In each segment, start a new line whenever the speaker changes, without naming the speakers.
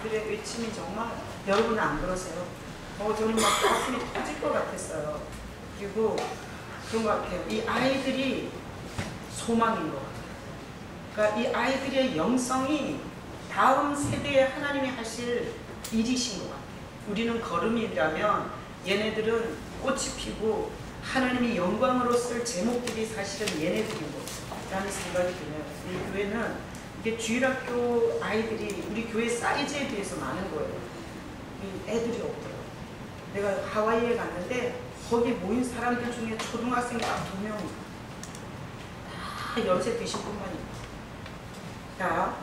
아이들의 외침이 정말, 여러분은 안 그러세요? 저는 막 가슴이 터질 것 같았어요. 그리고 그런 것 같아요. 이 아이들이 소망인 것 같아요. 그러니까 이 아이들의 영성이 다음 세대에 하나님이 하실 일이신 것 같아요. 우리는 걸음이라면 얘네들은 꽃이 피고 하나님이 영광으로 쓸 제목들이 사실은 얘네들인 거라는 생각이 드네요. 우리 교회는 이게 주일학교 아이들이 우리 교회 사이즈에 비해서 많은 거예요. 애들이 없더라고요. 내가 하와이에 갔는데 거기 모인 사람들 중에 초등학생 딱 2명, 다 연세 드신 분만 있어요. 자,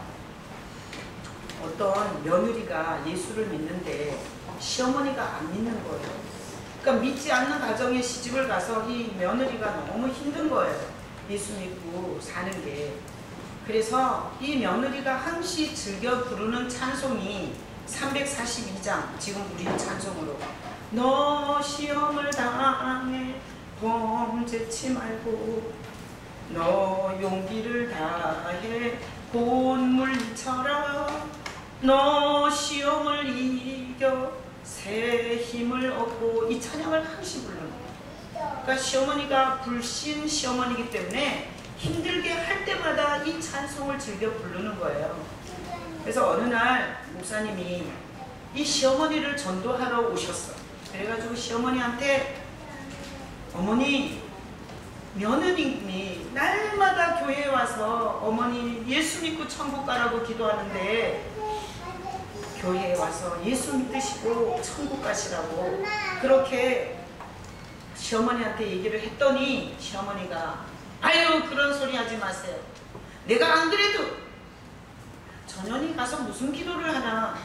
어떤 며느리가 예수를 믿는데 시어머니가 안 믿는 거예요. 그러니까 믿지 않는 가정에 시집을 가서 이 며느리가 너무 힘든 거예요. 예수 믿고 사는 게. 그래서 이 며느리가 항시 즐겨 부르는 찬송이 342장, 지금 우리 찬송으로 너 시험을 당해 범죄치 말고 너 용기를 다해 곤물처럼 너 시험을 이겨 새 힘을 얻고, 이 찬양을 항시 부르는 거예요. 그러니까 시어머니가 불신 시어머니이기 때문에 힘들게 할 때마다 이 찬송을 즐겨 부르는 거예요. 그래서 어느 날 목사님이 이 시어머니를 전도하러 오셨어. 그래가지고 시어머니한테 어머니, 며느님이 날마다 교회에 와서 어머니 예수 믿고 천국 가라고 기도하는데 교회에 와서 예수 믿으시고 천국 가시라고 그렇게 시어머니한테 얘기를 했더니 시어머니가 아유 그런 소리 하지 마세요. 내가 안 그래도 전현이 가서 무슨 기도를 하나.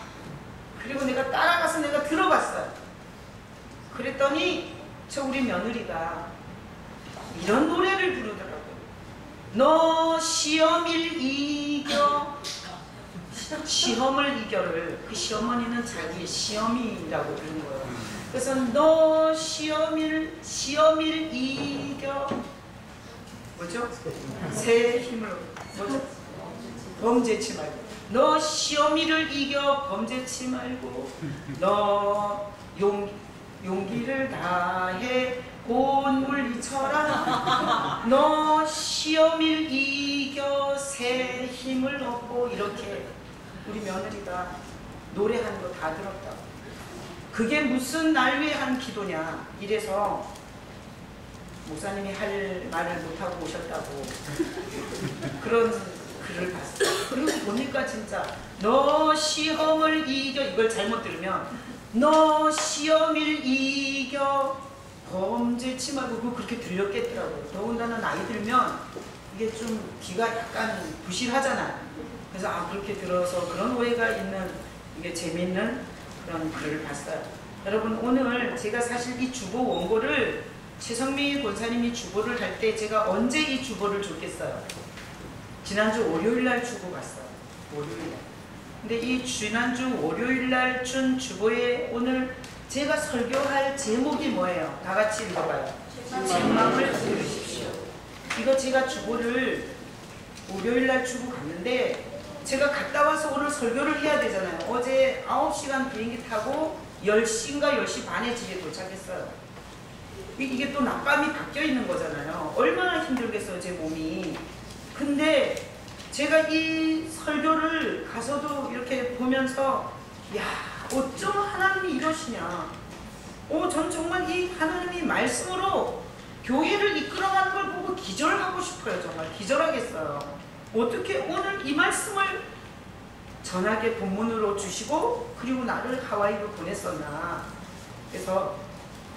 그리고 내가 따라가서 내가 들어봤어요. 그랬더니 저 우리 며느리가 이런 노래를 부르더라고요. 너 시험을 이겨, 시험을 이겨를 그 시어머니는 자기의 시험이라고 부른 거예요. 그래서 너 시험을 이겨, 뭐죠? 새 힘으로, 뭐죠? 범죄치 말고. 너 시험을 이겨 범죄치 말고 너 용기를 다해 곤물리쳐라. 너 시험을 이겨 새 힘을 얻고. 이렇게 우리 며느리가 노래하는 거 다 들었다고. 그게 무슨 날 위해 한 기도냐. 이래서 목사님이 할 말을 못하고 오셨다고 그런 글을 봤어요. 그리고 보니까 진짜 너 시험을 이겨, 이걸 잘못 들으면 너 시험을 이겨 범죄치 말고 그렇게 들렸겠더라고요. 더군다나 나이 들면 이게 좀 귀가 약간 부실하잖아요. 그래서 그렇게 들어서 그런 오해가 있는, 이게 재밌는 그런 글을 봤어요. 여러분, 오늘 제가 사실 이 주보 원고를 최성미 권사님이 주보를 할 때 제가 언제 이 주보를 줬겠어요? 지난주 월요일날 주고 갔어요. 월요일날. 근데 이 지난주 월요일날 준 주보에 오늘 제가 설교할 제목이 뭐예요? 다 같이 읽어봐요. 책망을 들으십시오. 이거 제가 주보를 월요일날 주고 갔는데 제가 갔다 와서 오늘 설교를 해야 되잖아요. 어제 9시간 비행기 타고 10시인가 10시 반에 집에 도착했어요. 이게 또 낮밤이 바뀌어 있는 거잖아요. 얼마나 힘들겠어요, 제 몸이. 근데 제가 이 설교를 가서도 이렇게 보면서 야, 어쩜 하나님이 이러시냐. 전 정말 이 하나님이 말씀으로 교회를 이끌어가는 걸 보고 기절하고 싶어요. 정말 기절하겠어요. 어떻게 오늘 이 말씀을 전하게 본문으로 주시고 그리고 나를 하와이로 보냈었나. 그래서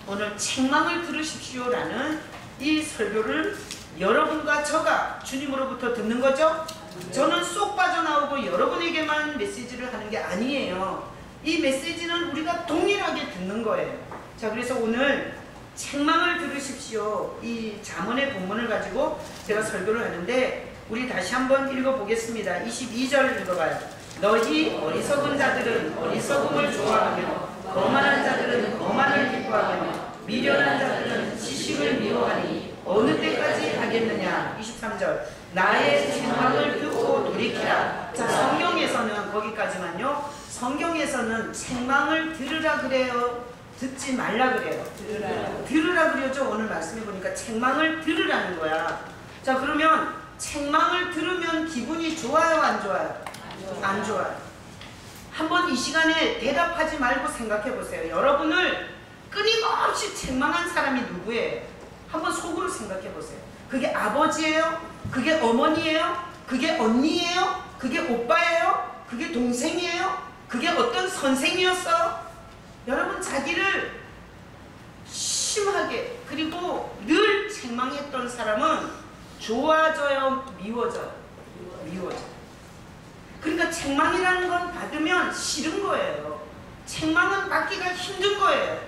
오늘 책망을 들으십시오 라는 이 설교를 여러분과 저가 주님으로부터 듣는 거죠. 저는 쏙 빠져나오고 여러분에게만 메시지를 하는 게 아니에요. 이 메시지는 우리가 동일하게 듣는 거예요. 자, 그래서 오늘 책망을 들으십시오, 이 잠언의 본문을 가지고 제가 설교를 하는데 우리 다시 한번 읽어보겠습니다. 22절 읽어봐요. 너희 어리석은 자들은 어리석음을 좋아하며 거만한 자들은 거만을 기뻐하며 미련한 자들은 지식을 미워하니 어느 때까지 하겠느냐. 23절 나의 책망을 듣고 돌이키라. 자, 성경에서는 거기까지만요. 성경에서는 책망을 들으라 그래요? 듣지 말라 그래요? 들으라 그러죠. 오늘 말씀해 보니까 책망을 들으라는 거야. 자, 그러면 책망을 들으면 기분이 좋아요, 안 좋아요? 안 좋아요. 한번 이 시간에 대답하지 말고 생각해 보세요. 여러분을 끊임없이 책망한 사람이 누구예요? 한번 속으로 생각해 보세요. 그게 아버지예요? 그게 어머니예요? 그게 언니예요? 그게 오빠예요? 그게 동생이에요? 그게 어떤 선생이었어요? 여러분, 자기를 심하게 그리고 늘 책망했던 사람은 좋아져요? 미워져요? 미워져요. 그러니까 책망이라는 건 받으면 싫은 거예요. 책망은 받기가 힘든 거예요.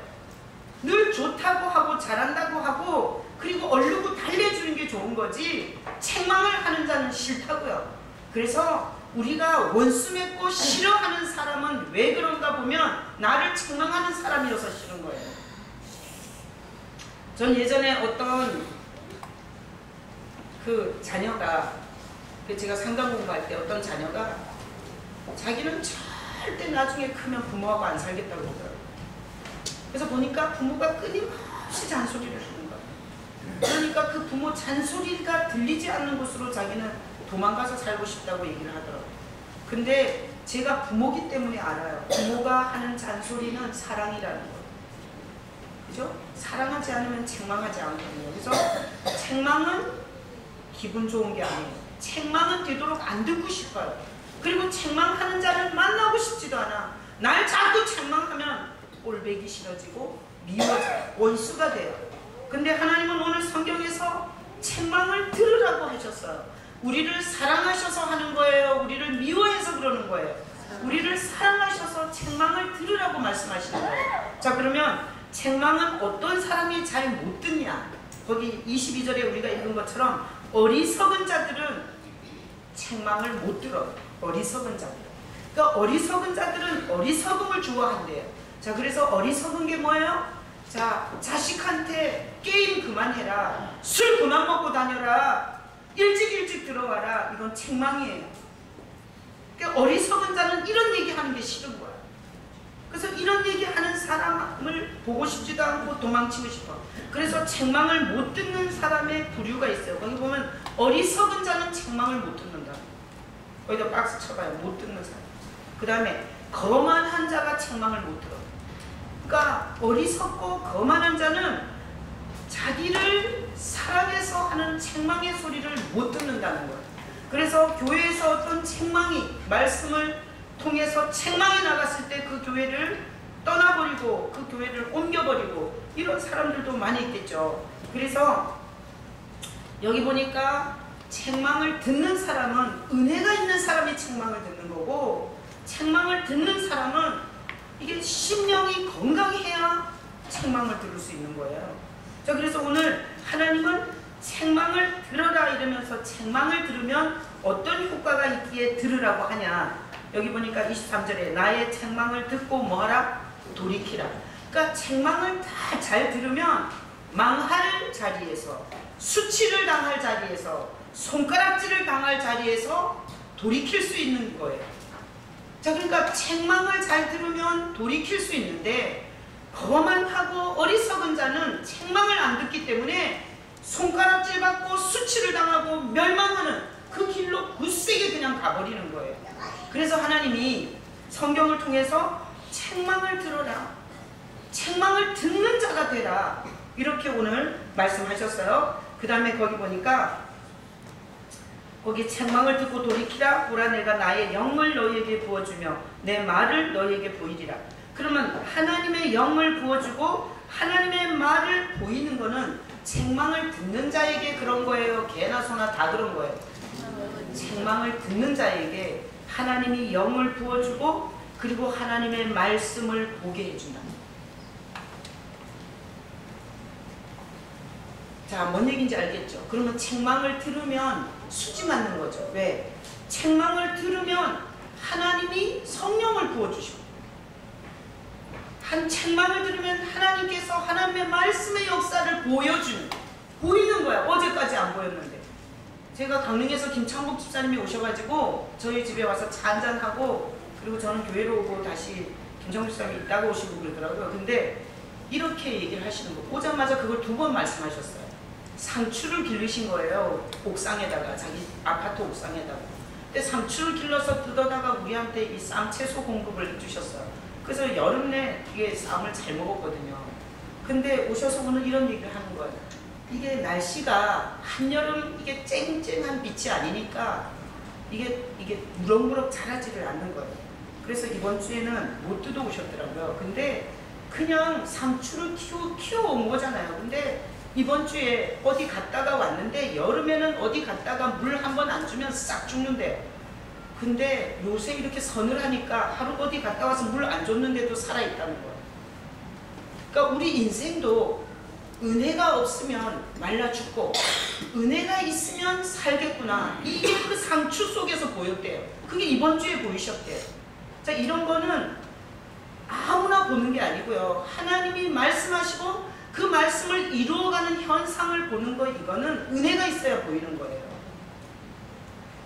늘 좋다고 하고 잘한다고 하고 그리고 얼르고 달래주는 게 좋은 거지 책망을 하는 자는 싫다고요. 그래서 우리가 원수 맺고 싫어하는 사람은 왜 그런가 보면 나를 책망하는 사람이어서 싫은 거예요. 전 예전에 어떤 그 자녀가 제가 상담 공부할 때 어떤 자녀가 자기는 절대 나중에 크면 부모하고 안 살겠다고 그러더라고요. 그래서 보니까 부모가 끊임없이 잔소리를 하는 거예요. 그러니까 그 부모 잔소리가 들리지 않는 곳으로 자기는 도망가서 살고 싶다고 얘기를 하더라고요. 근데 제가 부모기 때문에 알아요. 부모가 하는 잔소리는 사랑이라는 거예요. 그죠? 사랑하지 않으면 책망하지 않거든요. 그래서 책망은 기분 좋은 게 아니에요. 책망은 되도록 안 듣고 싶어요. 그리고 책망하는 자를 만나고 싶지도 않아. 날 자꾸 책망하면 꼴배기 싫어지고 미워져요. 원수가 돼요. 근데 하나님은 오늘 성경에서 책망을 들으라고 하셨어요. 우리를 사랑하셔서 하는 거예요? 우리를 미워해서 그러는 거예요? 우리를 사랑하셔서 책망을 들으라고 말씀하시는 거예요. 자, 그러면 책망은 어떤 사람이 잘 못 듣냐? 거기 22절에 우리가 읽은 것처럼 어리석은 자들은 책망을 못 들어요. 어리석은 자들. 그러니까 어리석은 자들은 어리석음을 좋아한대요. 자, 그래서 어리석은 게 뭐예요? 자, 자식한테 게임 그만해라. 술 그만 먹고 다녀라. 일찍 들어와라. 이건 책망이에요. 그러니까 어리석은 자는 이런 얘기하는 게 싫은 거야. 그래서 이런 얘기하는 사람을 보고 싶지도 않고 도망치고 싶어. 그래서 책망을 못 듣는 사람의 부류가 있어요. 거기 보면 어리석은 자는 책망을 못 듣는다. 거기다 박스 쳐봐요. 못 듣는 사람. 그 다음에 거만한 자가 책망을 못 들어. 그러니까 어리석고 거만한 자는 자기를 사랑해서 하는 책망의 소리를 못 듣는다는 거예요. 그래서 교회에서 어떤 책망이 말씀을 통해서 책망이 나갔을 때 그 교회를 떠나버리고 그 교회를 옮겨버리고 이런 사람들도 많이 있겠죠. 그래서 여기 보니까 책망을 듣는 사람은 은혜가 있는 사람이 책망을 듣는 거고 책망을 듣는 사람은 이게 심령이 건강해야 책망을 들을 수 있는 거예요. 자, 그래서 오늘 하나님은 책망을 들어라 이러면서 책망을 들으면 어떤 효과가 있기에 들으라고 하냐. 여기 보니까 23절에 나의 책망을 듣고 뭐하라? 돌이키라. 그러니까 책망을 다 잘 들으면 망할 자리에서 수치를 당할 자리에서 손가락질을 당할 자리에서 돌이킬 수 있는 거예요. 자, 그러니까 책망을 잘 들으면 돌이킬 수 있는데 거만하고 어리석은 자는 책망을 안 듣기 때문에 손가락질 받고 수치를 당하고 멸망하는 그 길로 굳세게 그냥 가버리는 거예요. 그래서 하나님이 성경을 통해서 책망을 들어라. 책망을 듣는 자가 되라. 이렇게 오늘 말씀하셨어요. 그 다음에 거기 보니까 거기 책망을 듣고 돌이키라. 보라 내가 나의 영을 너희에게 부어주며 내 말을 너희에게 보이리라. 그러면 하나님의 영을 부어주고 하나님의 말을 보이는 거는 책망을 듣는 자에게 그런 거예요? 개나 소나 다 그런 거예요? 책망을 듣는 자에게 하나님이 영을 부어주고 그리고 하나님의 말씀을 보게 해준다. 자, 뭔 얘기인지 알겠죠? 그러면 책망을 들으면 수지 맞는 거죠. 왜? 책망을 들으면 하나님이 성령을 부어주시고 한 책망을 들으면 하나님께서 하나님의 말씀의 역사를 보이는 거야. 어제까지 안 보였는데. 제가 강릉에서 김창복 집사님이 오셔가지고 저희 집에 와서 차 한잔하고 그리고 저는 교회로 오고 다시 김정일 목사님이 있다가 오시고 그러더라고요. 근데 이렇게 얘기를 하시는 거, 오자마자 그걸 2번 말씀하셨어요. 상추를 기르신 거예요. 옥상에다가, 자기 아파트 옥상에다가. 근데 상추를 길러서 뜯어다가 우리한테 이 쌈 채소 공급을 해주셨어요. 그래서 여름 내 이게 쌈을 잘 먹었거든요. 근데 오셔서 오늘 이런 얘기를 하는 거예요. 이게 날씨가 한여름 이게 쨍쨍한 빛이 아니니까 이게 무럭무럭 자라지를 않는 거예요. 그래서 이번 주에는 못 뜯어 오셨더라고요. 근데 그냥 상추를 키워온 거잖아요. 근데 이번 주에 어디 갔다가 왔는데 여름에는 어디 갔다가 물 한 번 안 주면 싹 죽는데요. 근데 요새 이렇게 서늘하니까 하루 어디 갔다 와서 물 안 줬는데도 살아있다는 거예요. 그러니까 우리 인생도 은혜가 없으면 말라 죽고 은혜가 있으면 살겠구나. 이게 그 상추 속에서 보였대요. 그게 이번 주에 보이셨대요. 자, 이런 거는 아무나 보는 게 아니고요. 하나님이 말씀하시고 그 말씀을 이루어가는 현상을 보는 거, 이거는 은혜가 있어야 보이는 거예요.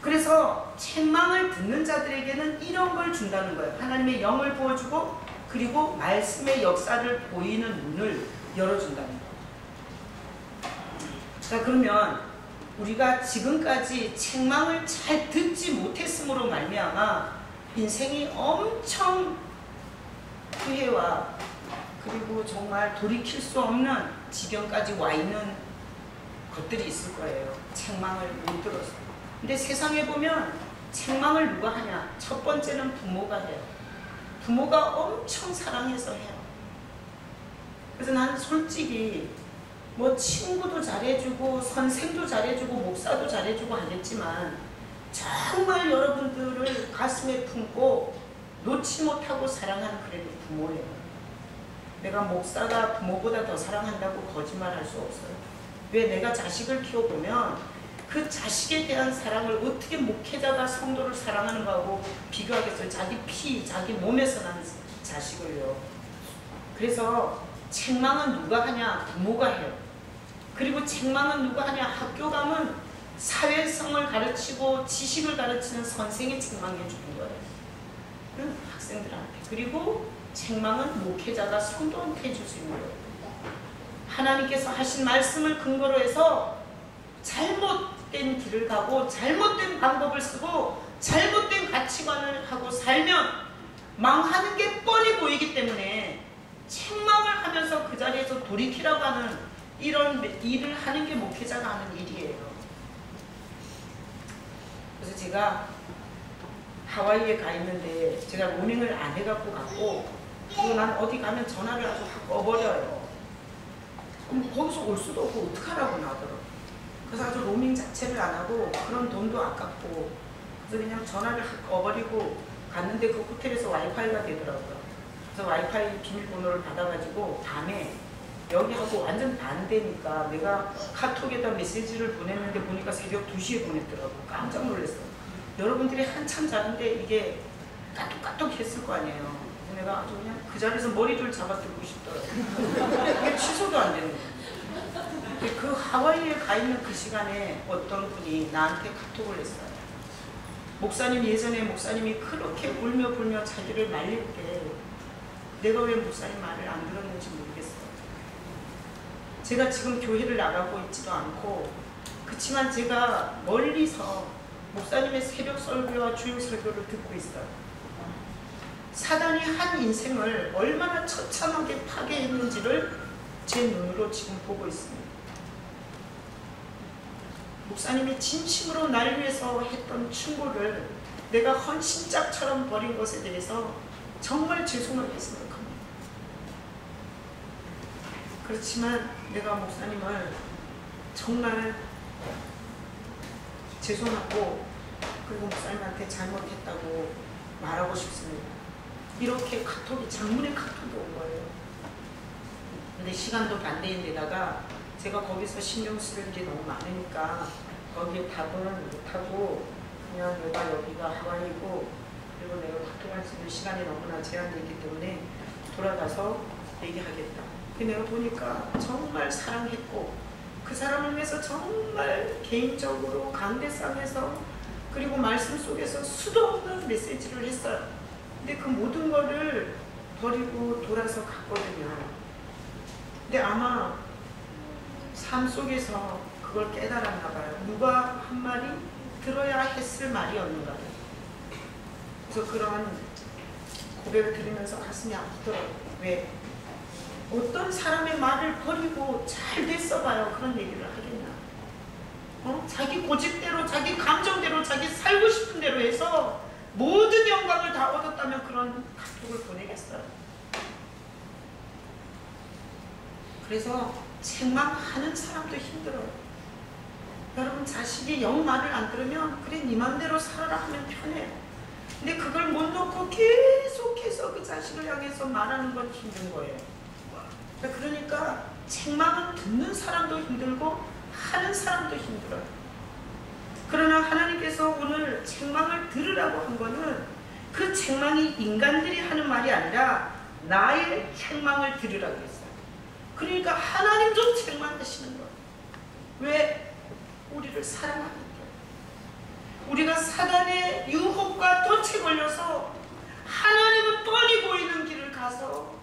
그래서 책망을 듣는 자들에게는 이런 걸 준다는 거예요. 하나님의 영을 보여주고 그리고 말씀의 역사를 보이는 눈을 열어준다는 거예요. 자, 그러면 우리가 지금까지 책망을 잘 듣지 못했음으로 말미암아 인생이 엄청 후회와 그리고 정말 돌이킬 수 없는 지경까지 와 있는 것들이 있을 거예요. 책망을 못 들어서. 근데 세상에 보면 책망을 누가 하냐? 첫 번째는 부모가 해요. 부모가 엄청 사랑해서 해요. 그래서 난 솔직히 뭐 친구도 잘해주고 선생도 잘해주고 목사도 잘해주고 하겠지만 정말 여러분들을 가슴에 품고 놓지 못하고 사랑하는 그래도 부모예요. 내가 목사가 부모보다 더 사랑한다고 거짓말할 수 없어요. 왜? 내가 자식을 키워보면 그 자식에 대한 사랑을 어떻게 목회자가 성도를 사랑하는 거하고 비교하겠어요. 자기 피, 자기 몸에서 난 자식을요. 그래서 책망은 누가 하냐? 부모가 해요. 그리고 책망은 누가 하냐? 학교 가면 사회성을 가르치고 지식을 가르치는 선생이 책망해 주는 거예요. 학생들한테. 그리고 책망은 목회자가 성도한테 해줄 수 있는 거예요. 하나님께서 하신 말씀을 근거로 해서 잘못된 길을 가고 잘못된 방법을 쓰고 잘못된 가치관을 하고 살면 망하는 게 뻔히 보이기 때문에 책망을 하면서 그 자리에서 돌이키라고 하는 이런 일을 하는 게 목회자가 하는 일이에요. 그래서 제가 하와이에 가 있는데 제가 로밍을 안 해갖고 갔고 그리고 난 어디 가면 전화를 아주 확 꺼버려요. 그럼 거기서 올 수도 없고 어떡하라고 나더라고요. 그래서 아주 로밍 자체를 안 하고 그런 돈도 아깝고 그래서 그냥 전화를 확 꺼버리고 갔는데 그 호텔에서 와이파이가 되더라고요. 그래서 와이파이 비밀번호를 받아가지고 밤에 여기하고 완전 반대니까 내가 카톡에다 메시지를 보냈는데 보니까 새벽 2시에 보냈더라고요. 깜짝 놀랐어요. 여러분들이 한참 자는데 이게 까똑까똑 했을 거 아니에요. 내가 아주 그냥 그 자리에서 머리를 잡아들고 싶더라고요. 이게 취소도 안 되는 거예요. 그 하와이에 가 있는 그 시간에 어떤 분이 나한테 카톡을 했어요. 목사님, 예전에 목사님이 그렇게 울며 불며 자기를 말릴 때 내가 왜 목사님 말을 안 들었는지 모르겠어요. 제가 지금 교회를 나가고 있지도 않고 그렇지만 제가 멀리서 목사님의 새벽 설교와 주일 설교를 듣고 있어요. 사단이 한 인생을 얼마나 처참하게 파괴했는지를 제 눈으로 지금 보고 있습니다. 목사님이 진심으로 날 위해서 했던 충고를 내가 헌신짝처럼 버린 것에 대해서 정말 죄송하게 생각합니다. 그렇지만 내가 목사님을 정말 죄송하고 그리고 목사님한테 잘못했다고 말하고 싶습니다. 이렇게 카톡이, 장문의 카톡이 온 거예요. 근데 시간도 반대인데다가 제가 거기서 신경 쓸 일이 너무 많으니까 거기에 답은 못하고 그냥 내가 여기가 하와이고 그리고 내가 카톡할 수 있는 시간이 너무나 제한되어 있기 때문에 돌아가서 얘기하겠다. 내가 보니까 정말 사랑했고 그 사람을 위해서 정말 개인적으로 강대상에서 그리고 말씀 속에서 수도 없는 메시지를 했어요. 근데 그 모든 거를 버리고 돌아서 갔거든요. 근데 아마 삶 속에서 그걸 깨달았나 봐요. 누가 한 말이 들어야 했을 말이었는가요. 그래서 그런 고백을 들으면서 가슴이 아프더라고요. 왜? 어떤 사람의 말을 버리고 잘 됐어봐요. 그런 얘기를 하겠나. 자기 고집대로, 자기 감정대로, 자기 살고 싶은 대로 해서 모든 영광을 다 얻었다면 그런 카톡을 보내겠어요. 그래서 책망하는 사람도 힘들어요. 여러분 자식이 영 말을 안 들으면 그래 네 맘대로 살아라 하면 편해요. 근데 그걸 못 놓고 계속해서 그 자식을 향해서 말하는 건 힘든 거예요. 그러니까 책망은 듣는 사람도 힘들고 하는 사람도 힘들어요. 그러나 하나님께서 오늘 책망을 들으라고 한 거는 그 책망이 인간들이 하는 말이 아니라 나의 책망을 들으라고 했어요. 그러니까 하나님도 책망하시는 거예요. 왜? 우리를 사랑하기 때문에. 우리가 사단의 유혹과 덫에 걸려서 하나님은 뻔히 보이는 길을 가서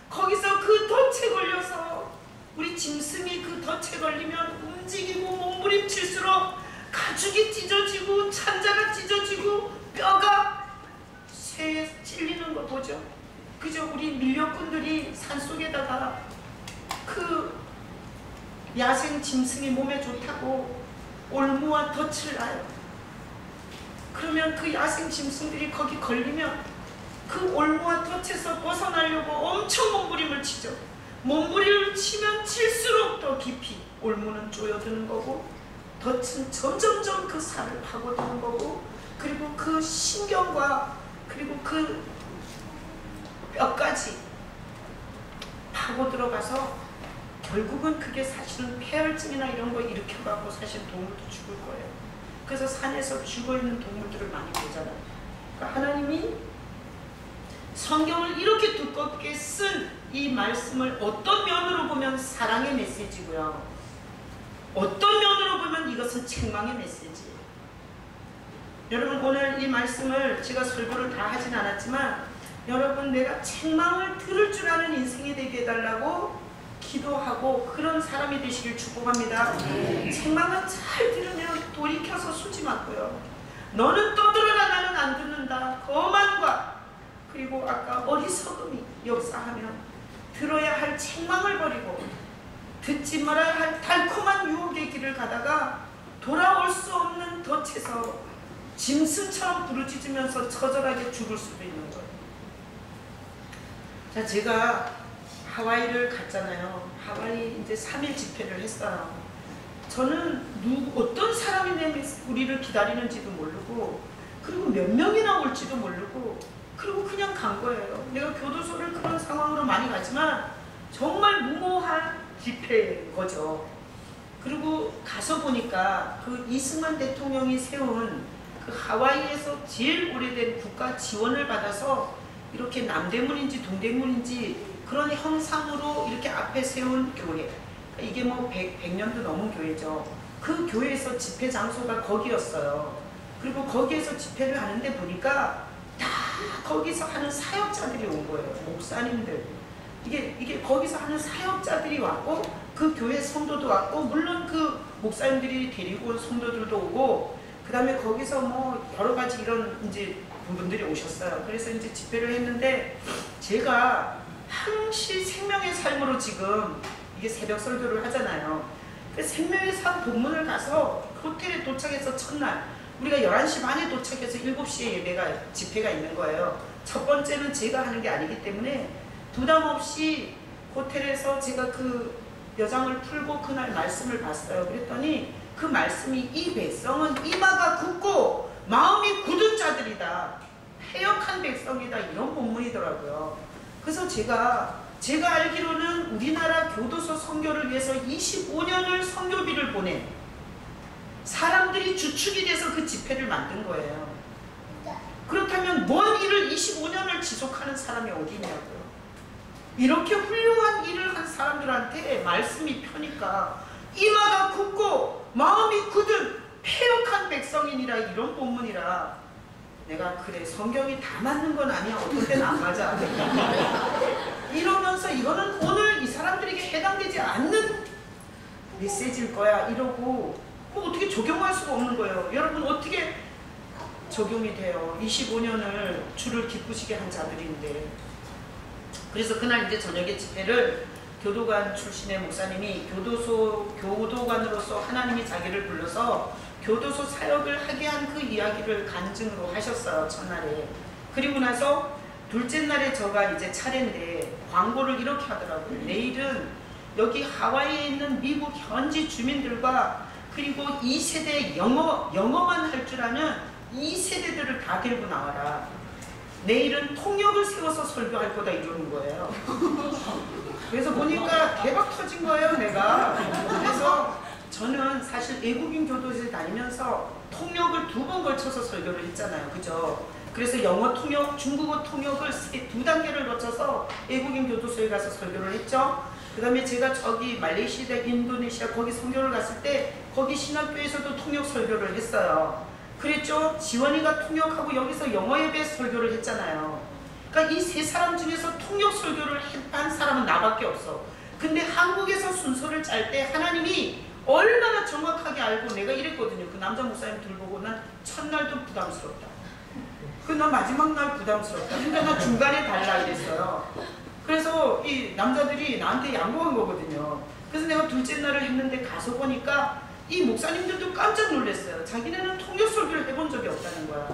거기서 그 덫에 걸려서 우리 짐승이 그 덫에 걸리면 움직이고 몸부림칠수록 가죽이 찢어지고 찬자가 찢어지고 뼈가 쇠에 찔리는 거 보죠. 그죠? 우리 밀렵꾼들이 산속에다가 그 야생 짐승이 몸에 좋다고 올무와 덫을 놔요. 그러면 그 야생 짐승들이 거기 걸리면 그 올무와 덫에서 벗어나려고 엄청 몸부림을 치죠. 몸부림을 치면 칠수록 더 깊이 올무는 쪼여드는 거고 덫은 점점점 그 살을 파고드는 거고 그리고 그 신경과 그리고 그 뼈까지 파고 들어가서 결국은 그게 사실은 폐혈증이나 이런 거 일으켜가고 사실 동물도 죽을 거예요. 그래서 산에서 죽어있는 동물들을 많이 보잖아요. 그러니까 하나님이 성경을 이렇게 두껍게 쓴 이 말씀을 어떤 면으로 보면 사랑의 메시지고요. 어떤 면으로 보면 이것은 책망의 메시지예요. 여러분 오늘 이 말씀을 제가 설교를 다 하진 않았지만 여러분 내가 책망을 들을 줄 아는 인생이 되게 해달라고 기도하고 그런 사람이 되시길 축복합니다. 책망은 잘 들으면 돌이켜서 수지 맞고요. 너는 떠들어라 나는 안 듣는다. 거만과 그리고 아까 어리석음이 역사하면 들어야 할 책망을 버리고 듣지 말아야 할 달콤한 유혹의 길을 가다가 돌아올 수 없는 덫에서 짐승처럼 부르짖으면서 처절하게 죽을 수도 있는 거예요. 자, 제가 하와이를 갔잖아요. 하와이 이제 3일 집회를 했어요. 저는 어떤 사람이 우리를 기다리는지도 모르고 그리고 몇 명이나 올지도 모르고 그리고 그냥 간 거예요. 내가 교도소를 그런 상황으로 많이 가지만 정말 무모한 집회인 거죠. 그리고 가서 보니까 그 이승만 대통령이 세운 그 하와이에서 제일 오래된 국가 지원을 받아서 이렇게 남대문인지 동대문인지 그런 형상으로 이렇게 앞에 세운 교회. 이게 뭐 100년도 넘은 교회죠. 그 교회에서 집회 장소가 거기였어요. 그리고 거기에서 집회를 하는데 보니까 다 거기서 하는 사역자들이 온 거예요. 목사님들. 이게 거기서 하는 사역자들이 왔고 그 교회 성도도 왔고 물론 그 목사님들이 데리고 온 성도들도 오고 그 다음에 거기서 뭐 여러 가지 이런 이제 분들이 오셨어요. 그래서 이제 집회를 했는데 제가 항시 생명의 삶으로 지금 이게 새벽 설교를 하잖아요. 그 생명의 삶 본문을 가서 호텔에 도착해서 첫날 우리가 11시 반에 도착해서 7시에 예배가 집회가 있는 거예요. 첫 번째는 제가 하는 게 아니기 때문에 부담 없이 호텔에서 제가 그 여장을 풀고 그날 말씀을 봤어요. 그랬더니 그 말씀이 이 백성은 이마가 굳고 마음이 굳은 자들이다. 패역한 백성이다. 이런 본문이더라고요. 그래서 제가 알기로는 우리나라 교도소 선교를 위해서 25년을 선교비를 보낸 사람들이 주축이 돼서 그 집회를 만든 거예요. 그렇다면 뭔 일을 25년을 지속하는 사람이 어디 있냐고요. 이렇게 훌륭한 일을 한 사람들한테 말씀이 펴니까 이마가 굳고 마음이 굳은 패역한 백성이니라 이런 본문이라 내가 그래 성경이 다 맞는 건 아니야. 어떨 때는 안 맞아. 이러면서 이거는 오늘 이 사람들에게 해당되지 않는 메시지일 거야. 이러고 뭐 어떻게 적용할 수가 없는 거예요. 여러분 어떻게 적용이 돼요. 25년을 주를 기쁘시게 한 자들인데. 그래서 그날 이제 저녁에 집회를 교도관 출신의 목사님이 교도관으로서 하나님이 자기를 불러서 교도소 사역을 하게 한 그 이야기를 간증으로 하셨어요. 첫날에. 그리고 나서 둘째 날에 저가 이제 차례인데 광고를 이렇게 하더라고요. 내일은 여기 하와이에 있는 미국 현지 주민들과 그리고 2세대 영어만 할 줄 아는 2세대들을 다 데리고 나와라. 내일은 통역을 세워서 설교할 거다 이러는 거예요. 그래서 보니까 대박 터진 거예요, 내가. 그래서 저는 사실 외국인 교도소에 다니면서 통역을 2번 걸쳐서 설교를 했잖아요. 그죠? 그래서 영어 통역, 중국어 통역을 2단계를 거쳐서 외국인 교도소에 가서 설교를 했죠. 그 다음에 제가 저기 말레이시아, 인도네시아 거기 선교를 갔을 때 거기 신학교에서도 통역 설교를 했어요. 그랬죠? 지원이가 통역하고 여기서 영어 예배 설교를 했잖아요. 그러니까 이 세 사람 중에서 통역 설교를 한 사람은 나밖에 없어. 근데 한국에서 순서를 짤 때 하나님이 얼마나 정확하게 알고 내가 이랬거든요. 그 남자 목사님 둘 보고 난 첫날도 부담스럽다. 나 마지막 날 부담스럽다. 근데 나 중간에 달라 이랬어요. 그래서 이 남자들이 나한테 양보한 거거든요. 그래서 내가 둘째 날을 했는데 가서 보니까 이 목사님들도 깜짝 놀랐어요. 자기네는 통역 설교를 해본 적이 없다는 거야.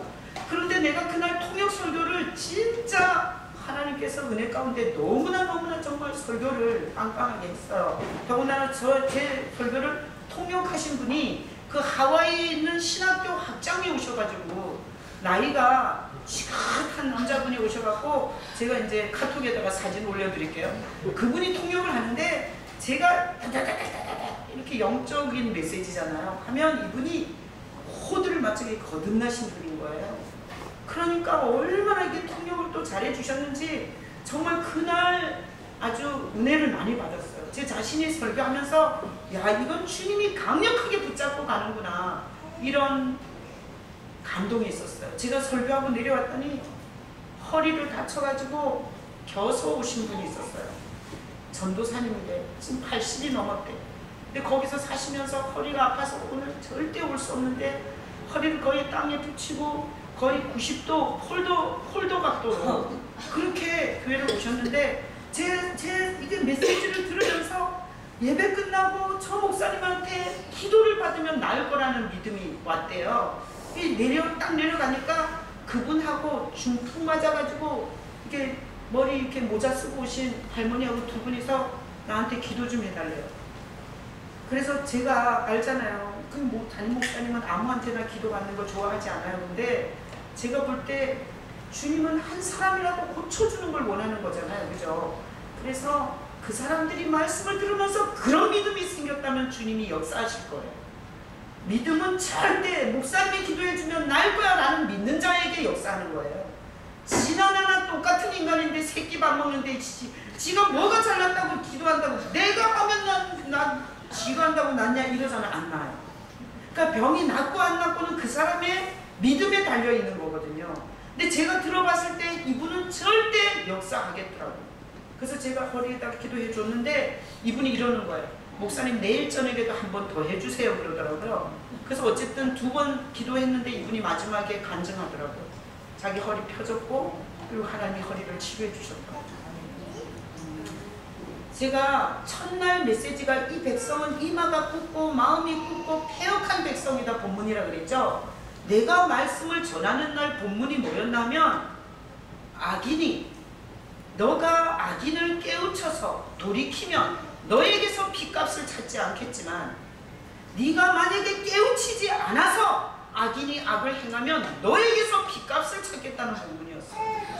그런데 내가 그날 통역 설교를 진짜 하나님께서 은혜 가운데 너무나 정말 설교를 빵빵하게 했어요. 더군다나 제 설교를 통역하신 분이 그 하와이에 있는 신학교 학장이 오셔가지고 나이가 지긋한 남자분이 오셔갖고 제가 이제 카톡에다가 사진 올려드릴게요. 그분이 통역을 하는데 제가 이렇게 영적인 메시지잖아요. 하면 이분이 코드를 맞추게 거듭나신 분인 거예요. 그러니까 얼마나 이게 통역을 또 잘해주셨는지 정말 그날 아주 은혜를 많이 받았어요. 제 자신이 설교하면서 야 이건 주님이 강력하게 붙잡고 가는구나 이런 감동이 있었어요. 제가 설교하고 내려왔더니 허리를 다쳐가지고 겨서 오신 분이 있었어요. 전도사님인데 지금 80이 넘었대. 근데 거기서 사시면서 허리가 아파서 오늘 절대 올 수 없는데 허리를 거의 땅에 붙이고 거의 90도 폴더 각도로 그렇게 교회를 오셨는데 이게 메시지를 들으면서 예배 끝나고 저 목사님한테 기도를 받으면 나을 거라는 믿음이 왔대요. 딱 내려가니까 그분하고 중풍 맞아가지고 이게 머리 이렇게 모자 쓰고 오신 할머니하고 두 분이서 나한테 기도 좀 해달래요. 그래서 제가 알잖아요. 담임 목사님은 아무한테나 기도받는 거 좋아하지 않아요. 근데 제가 볼 때 주님은 한 사람이라도 고쳐주는 걸 원하는 거잖아요. 그죠? 그래서 그 사람들이 말씀을 들으면서 그런 믿음이 생겼다면 주님이 역사하실 거예요. 믿음은 절대 목사님이 기도해주면 나을 거야 라는 믿는 자에게 역사하는 거예요. 지나나 똑같은 인간인데 새끼 밥 먹는데 지가 뭐가 잘났다고 기도한다고 내가 하면 난 지가 한다고 낫냐 이러잖아. 안 나아요. 그러니까 병이 낫고 안 낫고는 그 사람의 믿음에 달려있는 거거든요. 근데 제가 들어봤을 때 이분은 절대 역사하겠더라고요. 그래서 제가 허리에다가 기도해 줬는데 이분이 이러는 거예요. 목사님 내일 저녁에도 한 번 더 해주세요 그러더라고요. 그래서 어쨌든 2번 기도했는데 이분이 마지막에 간증하더라고요. 자기 허리 펴졌고 그리고 하나님이 허리를 치료해 주셨더라고요. 제가 첫날 메시지가 이 백성은 이마가 굽고 마음이 굽고 패역한 백성이다 본문이라 그랬죠. 내가 말씀을 전하는 날 본문이 뭐였냐면 악인이 너가 악인을 깨우쳐서 돌이키면 너에게서 핏값을 찾지 않겠지만 네가 만약에 깨우치지 않아서 악인이 악을 행하면 너에게서 핏값을 찾겠다는 본문이었어요.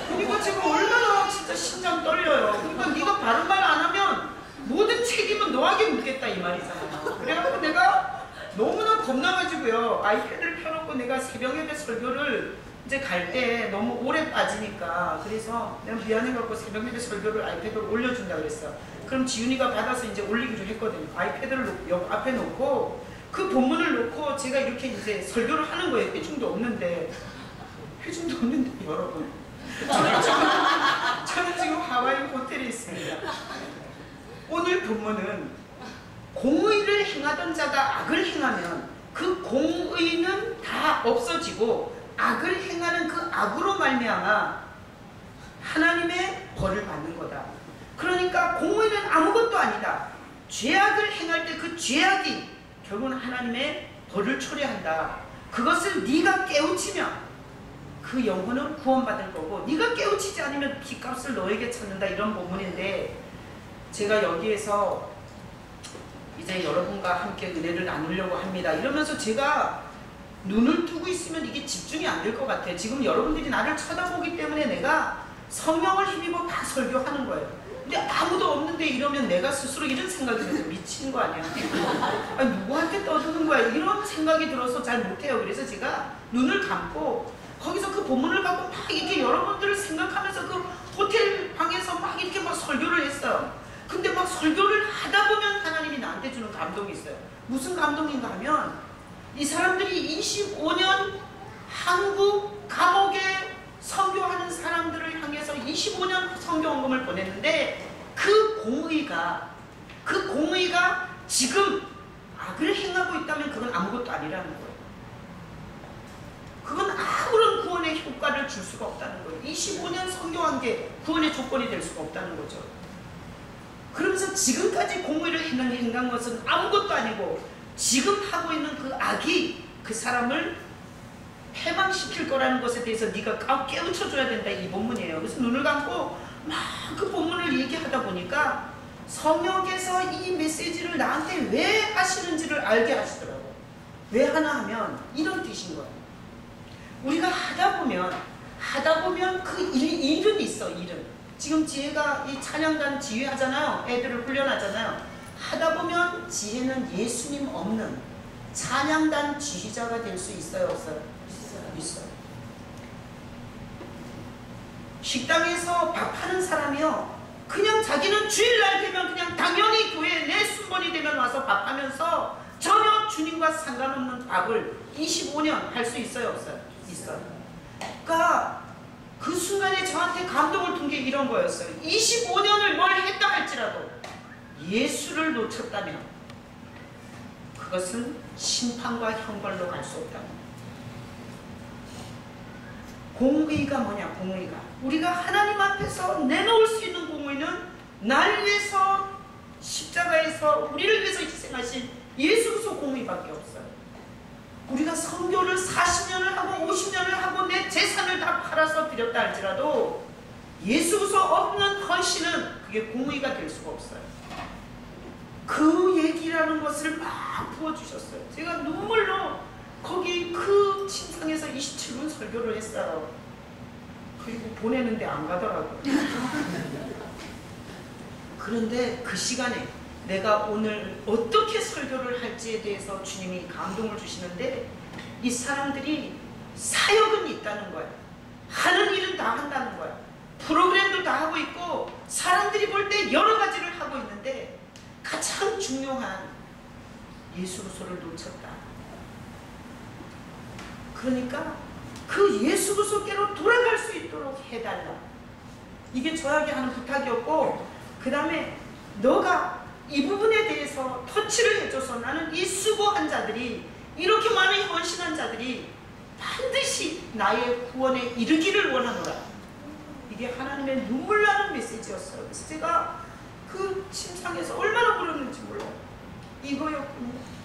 그러니까 제가 얼마나 진짜 심장 떨려요. 그러니까 네가 바른 말 안 하면 모든 책임은 너에게 묻겠다 이 말이잖아요. 그래갖고 내가 너무나 겁나가지고요. 아이패드를 펴놓고 내가 새벽 예배 설교를 이제 갈 때 너무 오래 빠지니까 그래서 내가 미안해갖고 새벽 예배 설교를 아이패드로 올려준다 그랬어. 그럼 지윤이가 받아서 이제 올리기로 했거든요. 아이패드를 옆 앞에 놓고 그 본문을 놓고 제가 이렇게 이제 설교를 하는 거예요. 회중도 없는데 여러분. 저는 지금 하와이 호텔에 있습니다. 오늘 본문은 공의를 행하던 자가 악을 행하면 그 공의는 다 없어지고 악을 행하는 그 악으로 말미암아 하나님의 벌을 받는 거다. 그러니까 공의는 아무것도 아니다. 죄악을 행할 때 그 죄악이 결국은 하나님의 벌을 초래한다. 그것을 네가 깨우치면 그 영혼은 구원받을 거고 네가 깨우치지 않으면 빚값을 너에게 찾는다. 이런 본문인데 제가 여기에서 이제 여러분과 함께 은혜를 나누려고 합니다. 이러면서 제가 눈을 뜨고 있으면 이게 집중이 안 될 것 같아요. 지금 여러분들이 나를 쳐다보기 때문에 내가 성령을 힘입어 다 설교하는 거예요. 근데 아무도 없는데 이러면 내가 스스로 이런 생각이 들어서 미친 거 아니야? 아니, 누구한테 떠드는 거야? 이런 생각이 들어서 잘 못해요. 그래서 제가 눈을 감고 거기서 그 본문을 갖고 막 이렇게 여러분들을 생각하면서 그 호텔 방에서 막 이렇게 막 설교를 했어요. 근데 막 설교를 하다 보면 하나님이 나한테 주는 감동이 있어요. 무슨 감동인가 하면 이 사람들이 25년 한국 감옥에 선교하는 사람들을 향해서 25년 선교원금을 보냈는데 그 공의가 지금 악을 행하고 있다면 그건 아무것도 아니라는 거예요. 그건 아무런 구원의 효과를 줄 수가 없다는 거예요. 25년 선교한 게 구원의 조건이 될 수가 없다는 거죠. 그러면서 지금까지 공의를 행한 것은 아무것도 아니고 지금 하고 있는 그 악이 그 사람을 해방시킬 거라는 것에 대해서 네가 깨우쳐줘야 된다. 이 본문이에요. 그래서 눈을 감고 막 그 본문을 얘기하다 보니까 성령께서 이 메시지를 나한테 왜 하시는지를 알게 하시더라고요. 왜 하나 하면 이런 뜻인 거예요. 우리가 하다 보면 그 일은 있어. 일은 지금 지혜가 이 찬양단 지휘하잖아요. 애들을 훈련하잖아요. 하다 보면 지혜는 예수님 없는 찬양단 지휘자가 될 수 있어요? 없어요? 있어요. 식당에서 밥하는 사람이요, 그냥 자기는 주일날 되면 그냥 당연히 교회에 내 순번이 되면 와서 밥하면서 전혀 주님과 상관없는 밥을 25년 할 수 있어요? 없어요? 있어요. 그러니까 그 순간에 저한테 감동을 준 게 이런 거였어요. 25년을 뭘 했다 할지라도 예수를 놓쳤다면 그것은 심판과 형벌로 갈 수 없다. 공의가 뭐냐? 공의가 우리가 하나님 앞에서 내놓을 수 있는 공의는 날 위해서 십자가에서 우리를 위해서 희생하신 예수 그리스도 공의밖에 없어요. 우리가 선교를 40년을 하고 50년을 하고 내 재산을 다 팔아서 드렸다 할지라도 예수 그리스도 없는 헌신은 그게 공의가 될 수가 없어요. 그 얘기라는 것을 막 부어주셨어요. 제가 눈물로 거기 그 침상에서 27분 설교를 했어요. 그리고 보내는데 안 가더라고요. 그런데 그 시간에 내가 오늘 어떻게 설교를 할지에 대해서 주님이 감동을 주시는데 이 사람들이 사역은 있다는 거야. 하는 일은 다 한다는 거야. 프로그램도 다 하고 있고 사람들이 볼 때 여러 가지를 하고 있는데 가장 중요한 예수 그리스도를 놓쳤다. 그러니까 그 예수 그리스도께로 돌아갈 수 있도록 해달라. 이게 저에게 하는 부탁이었고, 그 다음에 너가 이 부분에 대해서 터치를 해줘서 나는 이 수고한 자들이, 이렇게 많은 헌신한 자들이 반드시 나의 구원에 이르기를 원하노라. 이게 하나님의 눈물 나는 메시지였어요. 그래서 제가 그 침상에서 얼마나 울었는지 몰라요. 이거였군요.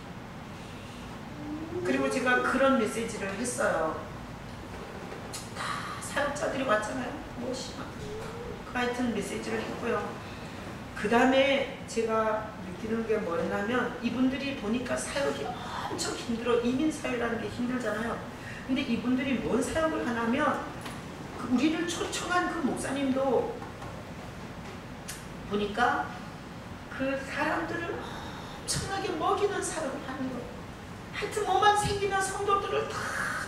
그리고 제가 그런 메시지를 했어요. 다 사역자들이 왔잖아요. 그 하여튼 메시지를 했고요. 그 다음에 제가 느끼는 게 뭐였냐면, 이분들이 보니까 사역이 엄청 힘들어. 이민사회라는 게 힘들잖아요. 근데 이분들이 뭔 사역을 하냐면, 우리를 초청한 그 목사님도 보니까 그 사람들을 엄청나게 먹이는 사역을 하는 거예요. 하여튼 뭐만 생기면 성도들을 다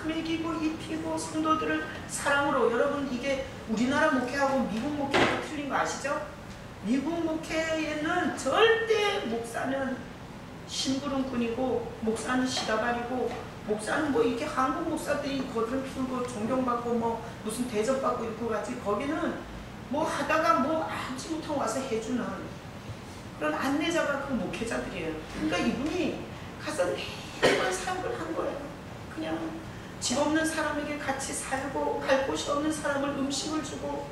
먹이고 입히고 성도들을 사랑으로. 여러분, 이게 우리나라 목회하고 미국 목회하고 틀린 거 아시죠? 미국 목회에는 절대 목사는 심부름꾼이고 목사는 시다발이고 목사는 뭐 이렇게 한국 목사들이 거들 풀고 존경받고 뭐 무슨 대접받고 이렇게 가지 거기는 뭐 하다가 뭐 아무지 못하고 와서 해주는 그런 안내자가 그 목회자들이에요. 그러니까 이분이 가서 매번 사역을 한 거예요. 그냥 집 없는 사람에게 같이 살고 갈 곳이 없는 사람을 음식을 주고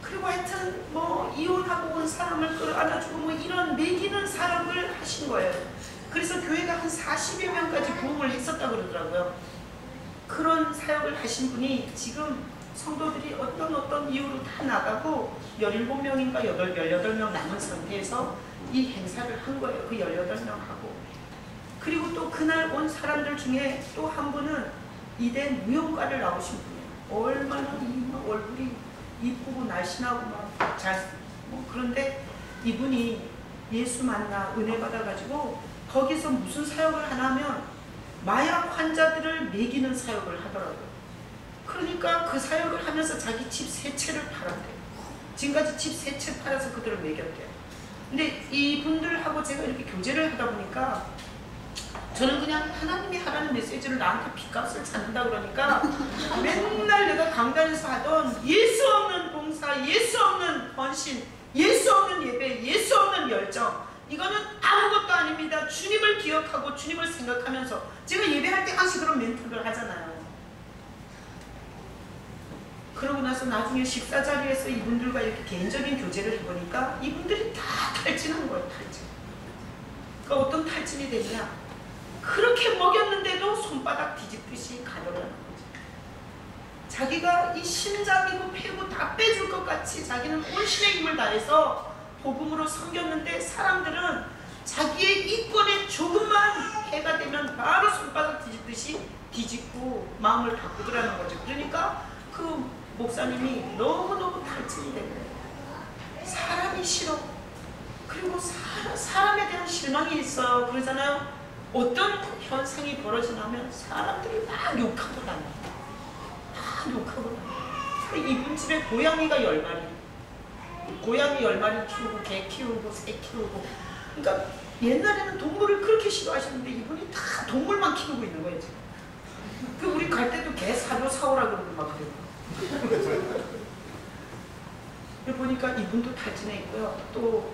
그리고 하여튼 뭐 이혼하고 온 사람을 끌어안아주고 뭐 이런 먹이는 사람을 하신 거예요. 그래서 교회가 한 40여 명까지 부흥을 했었다고 그러더라고요. 그런 사역을 하신 분이 지금 성도들이 어떤 이유로 다 나가고 17명인가 18명 남은 상태에서 이 행사를 한 거예요. 그 18명하고. 그리고 또 그날 온 사람들 중에 또 한 분은 이대 무용과를 나오신 분이에요. 얼마나 막 얼굴이 이쁘고 날씬하고 막 뭐 그런데 이분이 예수 만나 은혜 받아가지고 거기서 무슨 사역을 하냐면 마약 환자들을 먹이는 사역을 하더라고요. 그러니까 그 사역을 하면서 자기 집 3채를 팔았대요. 지금까지 집 3채 팔아서 그들을 먹였대요. 근데 이분들하고 제가 이렇게 교제를 하다 보니까 저는 그냥 하나님이 하라는 메시지를 나한테 빚값을 찾는다 그러니까 맨날 내가 강단에서 하던 예수 없는 봉사, 예수 없는 헌신, 예수 없는 예배, 예수 없는 열정 이거는 아무것도 아닙니다. 주님을 기억하고 주님을 생각하면서 제가 예배할 때 항상 그런 멘트를 하잖아요. 그러고 나서 나중에 식사 자리에서 이분들과 이렇게 개인적인 교제를 해보니까 이분들이 다 탈진한 거예요. 탈진. 그러니까 어떤 탈진이 되냐 그렇게 먹였는데도 손바닥 뒤집듯이 가더라는 거죠. 자기가 이 심장이고 폐고 다 빼줄 것 같이 자기는 온 신의 힘을 다해서 복음으로 섬겼는데 사람들은 자기의 이권에 조금만 해가 되면 바로 손바닥 뒤집듯이 뒤집고 마음을 바꾸더라는 거죠. 그러니까 그 목사님이 너무너무 탈진이 된 거예요. 사람이 싫어. 그리고 사람에 대한 실망이 있어요. 그러잖아요. 어떤 현상이 벌어지냐면 사람들이 막 욕하고 다녀요. 막 욕하고 다녀요. 이분 집에 고양이가 10마리. 고양이 10마리 키우고 개 키우고 새 키우고 그러니까 옛날에는 동물을 그렇게 싫어하시는데 이분이 다 동물만 키우고 있는 거예요 지금. 그 우리 갈 때도 개 사료 사오라 그러고 막 그래요. 보니까 이분도 탈진해 있고요. 또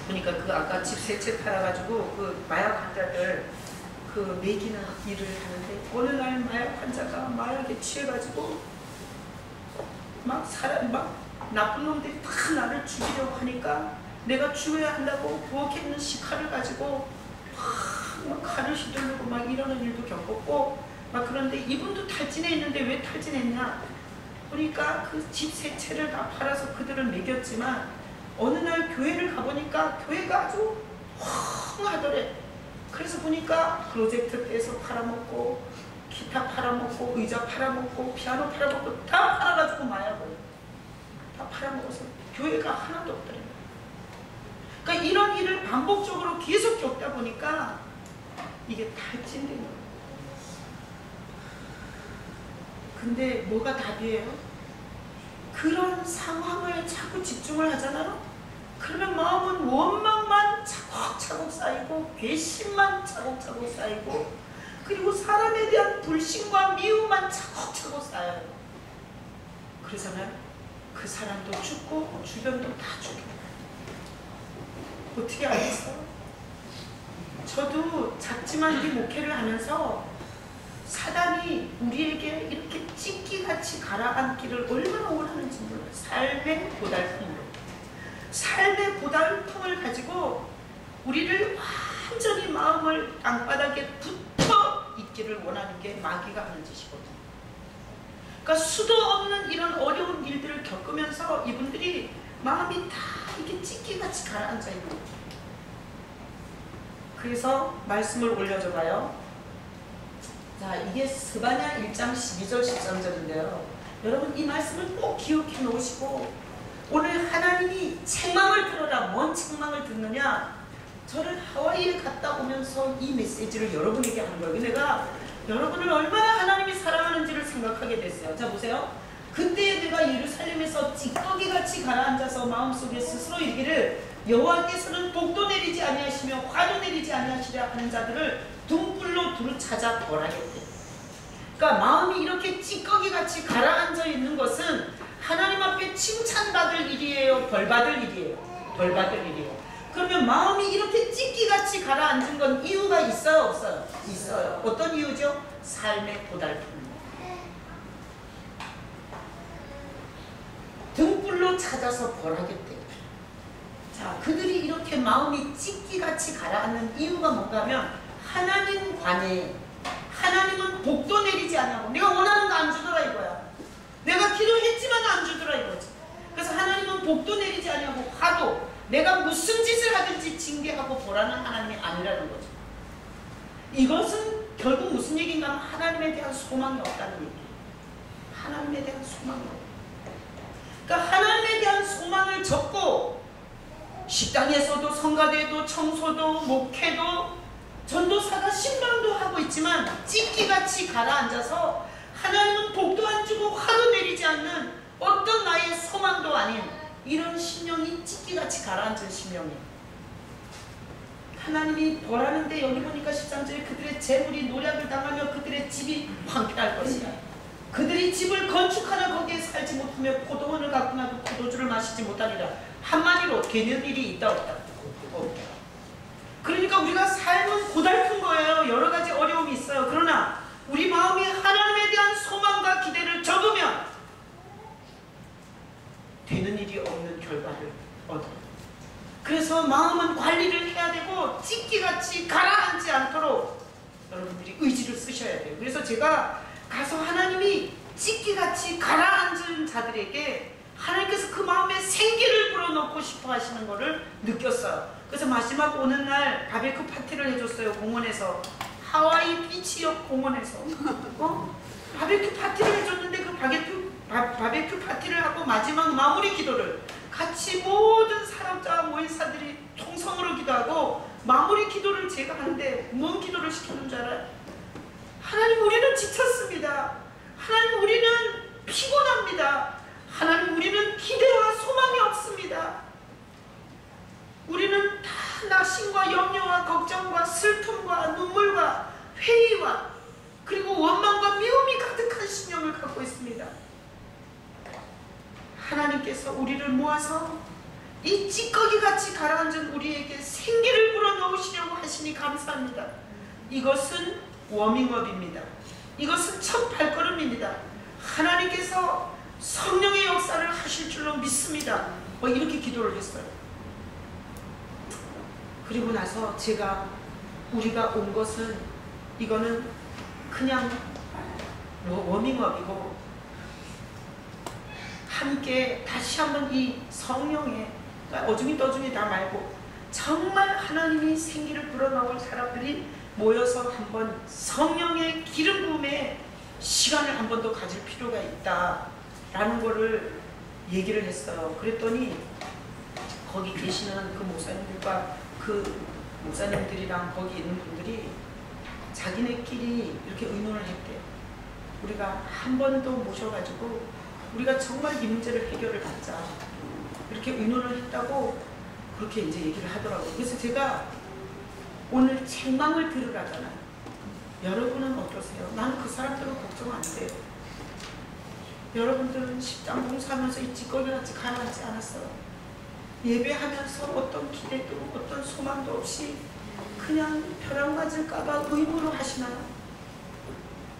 보니까 그 아까 집 3채 팔아가지고 그 마약 환자들 그 먹이는 일을 하는데 어느 날 마약 환자가 마약에 취해가지고 막 나쁜 놈들이 다 나를 죽이려고 하니까 내가 죽여야 한다고 부엌에 있는 식칼을 가지고 막 칼을 휘두르고 막 이러는 일도 겪었고 막 그런데 이분도 탈진해 있는데 왜 탈진했냐 보니까 그 집 3채를 다 팔아서 그들을 먹였지만 어느 날 교회를 가보니까 교회가 아주 헝하더래. 그래서 보니까 프로젝트 떼서 팔아먹고 기타 팔아먹고 의자 팔아먹고 피아노 팔아먹고 다 팔아가지고 마약을 다 팔아먹어서 교회가 하나도 없더래. 그러니까 이런 일을 반복적으로 계속 겪다 보니까 이게 탈진된 거예요. 근데 뭐가 답이에요? 그런 상황을 자꾸 집중을 하잖아요. 그러면 마음은 원망만 차곡차곡 쌓이고 괘씸만 차곡차곡 쌓이고 그리고 사람에 대한 불신과 미움만 차곡차곡 쌓여요. 그러잖아요. 그 사람도 죽고 주변도 다 죽여요. 어떻게 알겠어요? 저도 작지만 이 목회를 하면서 사단이 우리에게 이렇게 찢기같이 가라앉기를 얼마나 원하는지 몰라요. 삶의 고달픔으로. 삶의 고달픔을 가지고 우리를 완전히 마음을 땅바닥에 붙어 있기를 원하는 게 마귀가 하는 짓이거든요. 그러니까 수도 없는 이런 어려운 일들을 겪으면서 이분들이 마음이 다 이렇게 찢기같이 가라앉아 있는 거예요. 그래서 말씀을 올려줘 봐요. 자, 이게 스바냐 1장 12절 13절인데요. 여러분 이 말씀을 꼭 기억해 놓으시고 오늘 하나님이 책망을 들어라. 뭔 책망을 듣느냐? 저를 하와이에 갔다 오면서 이 메시지를 여러분에게 하는 거예요. 내가 여러분을 얼마나 하나님이 사랑하는지를 생각하게 됐어요. 자 보세요. 그때 내가 예루살렘에서 찌꺼기같이 가라앉아서 마음속에 스스로 이르기를 여호와께서는 복도 내리지 아니하시며 화도 내리지 아니하시려 하는 자들을 등불로 두루 찾아 벌하겠대. 그러니까 마음이 이렇게 찌꺼기같이 가라앉아 있는 것은 하나님 앞에 칭찬받을 일이에요? 벌받을 일이에요? 벌받을 일이에요. 그러면 마음이 이렇게 찌끼같이 가라앉은 건 이유가 있어요? 없어요? 있어요. 어떤 이유죠? 삶의 고달픔. 등불로 찾아서 벌하겠대요. 자, 그들이 이렇게 마음이 찌끼같이 가라앉는 이유가 뭔가 하면 하나님 관에 하나님은 복도 내리지 않냐고. 내가 원하는 거 안 주더라 이거야. 내가 기도했지만 안 주더라 이거지. 그래서 하나님은 복도 내리지 않냐고. 화도 내가 무슨 짓을 하든지 징계하고 보라는 하나님이 아니라는 거죠. 이것은 결국 무슨 얘기인가 하면 하나님에 대한 소망이 없다는 얘기예요. 하나님에 대한 소망이 없다. 그러니까 하나님에 대한 소망을 접고 식당에서도 성가대도 청소도 목회도 전도사가 신방도 하고 있지만 찌끼같이 가라앉아서 하나님은 복도 안 주고 화도 내리지 않는 어떤 나의 소망도 아닌 이런 심령이 찌끼같이 가라앉은 심령이에요. 하나님이 벌하는데 여기 보니까 13절에 그들의 재물이 노략을 당하며 그들의 집이 황폐할 것이야. 그들이 집을 건축하나 거기에 살지 못하며 포도원을 갖고 나도 포도주를 마시지 못하리라. 한마디로 되는 일이 있다 없다? 없다. 그러니까 우리가 삶은 고달픈 거예요. 여러 가지 어려움이 있어요. 그러나 우리 마음이 하나님에 대한 소망과 기대를 접으면 되는 일이 없는 결과를 얻어요. 그래서 마음은 관리를 해야 되고 찌끼같이 가라앉지 않도록 여러분들이 의지를 쓰셔야 돼요. 그래서 제가 가서 하나님이 찌끼같이 가라앉은 자들에게 하나님께서 그 마음에 생기를 불어넣고 싶어 하시는 것을 느꼈어요. 그래서 마지막 오는 날 바베큐 파티를 해줬어요. 공원에서. 하와이 비치역 공원에서 바베큐 파티를 해줬는데 그 바베큐 파티를 하고 마지막 마무리 기도를 같이 모든 사람자 모인사들이 통성으로 기도하고 마무리 기도를 제가 하는데 뭔 기도를 시키는 줄 알아요? 하나님 우리는 지쳤습니다. 하나님 우리는 피곤합니다. 하나님 우리는 기대와 소망이 없습니다. 우리는 다 낙심과 염려와 걱정과 슬픔과 눈물과 회의와 그리고 원망과 미움이 가득한 심령을 갖고 있습니다. 하나님께서 우리를 모아서 이 찌꺼기같이 가라앉은 우리에게 생기를 불어넣으시려고 하시니 감사합니다. 이것은 워밍업입니다. 이것은 첫 발걸음입니다. 하나님께서 성령의 역사를 하실 줄로 믿습니다. 이렇게 기도를 했어요. 그리고 나서 우리가 온 것은 이거는 그냥 워밍업이고 함께 다시 한번 이 성령의 어중이 떠중이 다 말고 정말 하나님이 생기를 불어넣을 사람들이 모여서 한번 성령의 기름 부음에 시간을 한 번 더 가질 필요가 있다라는 거를 얘기를 했어요. 그랬더니 거기 계시는 그 목사님들과 그 목사님들이랑 거기 있는 분들이 자기네끼리 이렇게 의논을 했대요. 우리가 한 번 더 모셔가지고 우리가 정말 이 문제를 해결을 받자 이렇게 의논을 했다고 그렇게 이제 얘기를 하더라고요. 그래서 제가 오늘 책망을 들으라잖아요. 여러분은 어떠세요? 나는 그 사람들은 걱정 안 돼요. 여러분들은 십장 봉사하면서 이 찌꺼기같이 가라앉지 않았어요. 예배하면서 어떤 기대도 어떤 소망도 없이 그냥 벼락 맞을까봐 의무로 하시나요?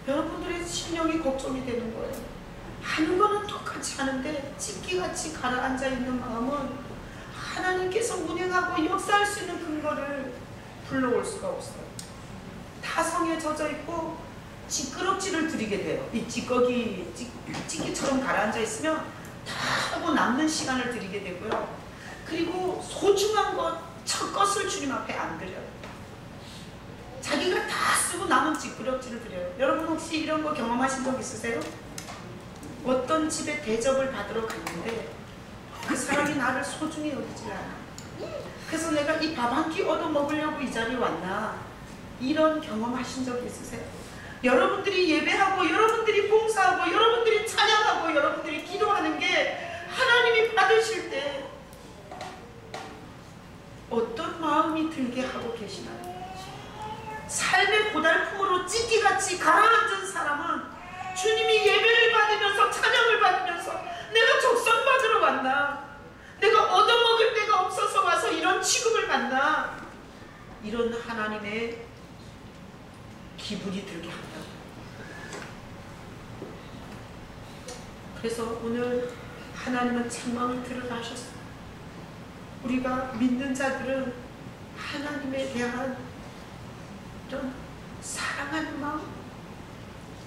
여러분들의 심령이 걱정이 되는 거예요. 하는 거는 똑같이 하는데 찌끼같이 가라앉아 있는 마음은 하나님께서 운행하고 역사할 수 있는 근거를 불러올 수가 없어요. 타성에 젖어 있고 찌끄럽지를 드리게 돼요. 이 찌끼처럼 가라앉아 있으면 다 하고 남는 시간을 드리게 되고요. 그리고 소중한 첫 것을 주님 앞에 안 드려요. 자기가 다 쓰고 남은 찌끄럽지를 드려요. 여러분 혹시 이런 거 경험하신 적 있으세요? 어떤 집에 대접을 받으러 갔는데 그 사람이 나를 소중히 여기질 않아. 그래서 내가 이 밥 한 끼 얻어 먹으려고 이 자리에 왔나? 이런 경험하신 적 있으세요? 여러분들이 예배하고 여러분들이 봉사하고 여러분들이 찬양하고 여러분들이 기도하는 게 하나님이 받으실 때 어떤 마음이 들게 하고 계시나요? 삶의 고달픔으로 찢기같이 가라앉은 사람은 주님이 예배를 받으면서 찬양을 받으면서 내가 적선받으러 왔나? 내가 얻어먹을 데가 없어서 와서 이런 취급을 받나? 이런 하나님의 기분이 들게 한다. 그래서 오늘 하나님은 참마음을 드러나셨습니다. 우리가 믿는 자들은 하나님에 대한 이런 사랑하는 마음,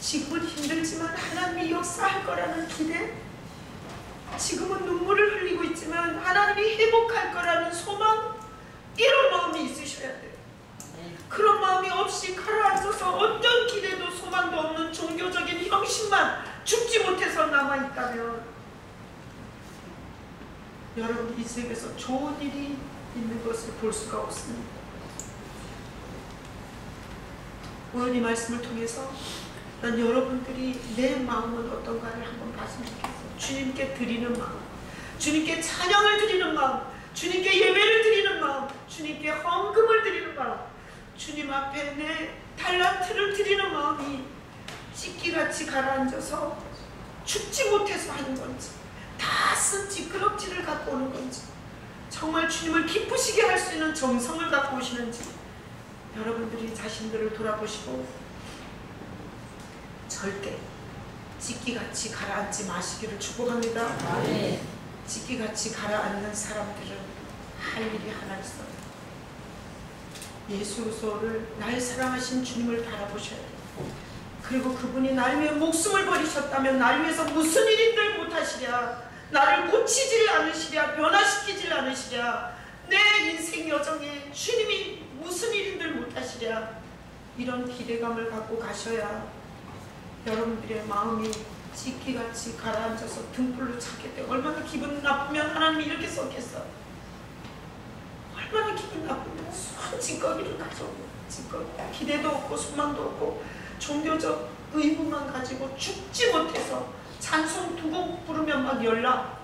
지금은 힘들지만 하나님이 역사할 거라는 기대, 지금은 눈물을 흘리고 있지만 하나님이 회복할 거라는 소망, 이런 마음이 있으셔야 돼요. 그런 마음이 없이 가라앉아서 어떤 기대도 소망도 없는 종교적인 형식만 죽지 못해서 남아있다면 여러분 이 세계에서 좋은 일이 있는 것을 볼 수가 없습니다. 오늘 이 말씀을 통해서 난 여러분들이 내 마음은 어떤가를 한번 봤으면 좋겠어요. 주님께 드리는 마음, 주님께 찬양을 드리는 마음, 주님께 예배를 드리는 마음, 주님께 헌금을 드리는 마음, 주님 앞에 내 달란트를 드리는 마음이 찢기같이 가라앉아서 죽지 못해서 하는 건지, 다 쓴 찌끄럽지를 갖고 오는 건지, 정말 주님을 기쁘시게 할 수 있는 정성을 갖고 오시는지 여러분들이 자신들을 돌아보시고 절대 찢기같이 가라앉지 마시기를 축복합니다.
네.
찢기같이 가라앉는 사람들은 할 일이 하나 있어요. 예수 그리스도를 날 사랑하신 주님을 바라보셔야 돼요. 그리고 그분이 날 위해 목숨을 버리셨다면 날 위해서 무슨 일인들 못하시랴, 나를 고치질 않으시랴, 변화시키질 않으시랴, 내 인생 여정에 주님이 무슨 일인들 못하시랴, 이런 기대감을 갖고 가셔야 여러분들의 마음이 찢기같이 가라앉아서 등불로 찾게 돼요. 얼마나 기분 나쁘면 하나님이 이렇게 썼겠어. 얼마나 기분 나쁘면 순 찌꺼기를 가져오고, 찌꺼기, 기대도 없고 소망도 없고 종교적 의무만 가지고 죽지 못해서 찬송 두 곡 부르면 막 연락,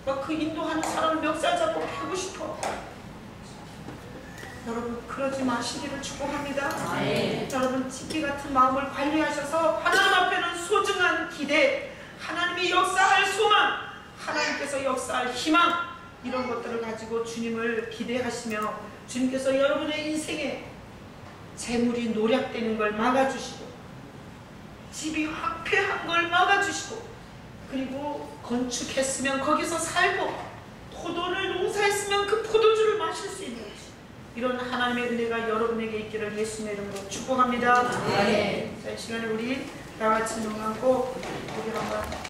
막 그 인도하는 사람을 멱살 잡고 패고 싶어. 여러분 그러지 마시기를 축복합니다.
네.
여러분 찢기 같은 마음을 관리하셔서 하나님 앞에는 소중한 기대, 하나님이 역사할 소망, 하나님께서 역사할 희망, 이런 것들을 가지고 주님을 기대하시며 주님께서 여러분의 인생에 재물이 노략되는 걸 막아주시고 집이 화폐한 걸 막아주시고 그리고 건축했으면 거기서 살고 포도를 농사했으면 그 포도주를 마실 수 있는 이런 하나님의 은혜가 여러분에게 있기를 예수님의 이름으로 축복합니다.
네.
자, 이 시간에 우리 다 같이 눈 감고 우리 한번